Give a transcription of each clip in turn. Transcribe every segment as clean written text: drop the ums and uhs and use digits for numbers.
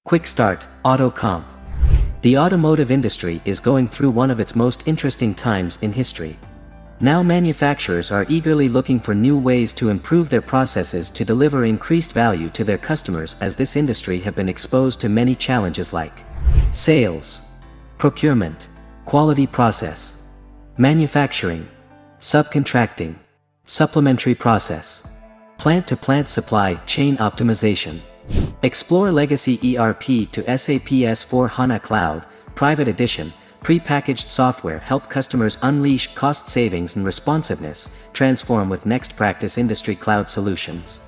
QuickStart AutoComp. The automotive industry is going through one of its most interesting times in history. Now manufacturers are eagerly looking for new ways to improve their processes to deliver increased value to their customers, as this industry have been exposed to many challenges like sales, procurement, quality process, manufacturing, subcontracting, supplementary process, plant-to-plant supply chain optimization. Explore Legacy ERP to SAP S/4HANA Cloud, Private Edition, pre-packaged software help customers unleash cost savings and responsiveness, transform with next practice industry cloud solutions.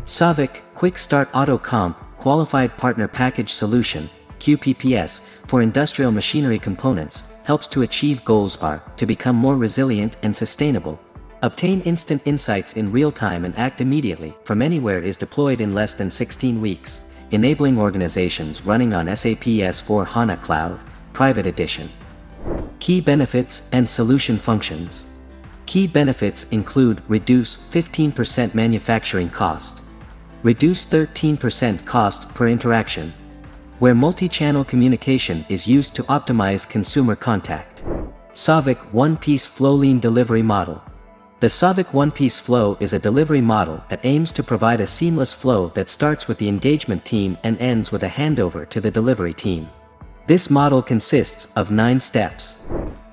SAVIC QuickStart AutoComp, Qualified Partner Package Solution, QPPS, for industrial machinery components, helps to achieve goals are to become more resilient and sustainable. Obtain instant insights in real time and act immediately from anywhere is deployed in less than 16 weeks, enabling organizations running on SAP S/4HANA Cloud, Private Edition. Key benefits and solution functions. Key benefits include reduce 15% manufacturing cost, reduce 13% cost per interaction, where multi-channel communication is used to optimize consumer contact. SAVIC One-Piece Flow Lean Delivery Model. The SAVIC One-Piece Flow is a delivery model that aims to provide a seamless flow that starts with the engagement team and ends with a handover to the delivery team. This model consists of 9 steps.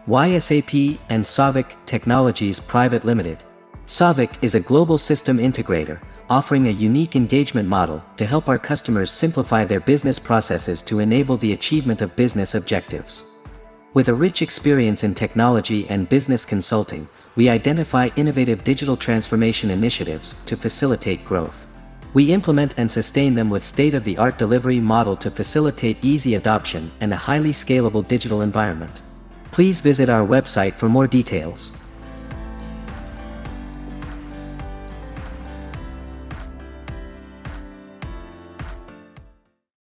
Why SAP and SAVIC Technologies Private Limited. SAVIC is a global system integrator, offering a unique engagement model to help our customers simplify their business processes to enable the achievement of business objectives. With a rich experience in technology and business consulting, we identify innovative digital transformation initiatives to facilitate growth. We implement and sustain them with state-of-the-art delivery model to facilitate easy adoption and a highly scalable digital environment. Please visit our website for more details.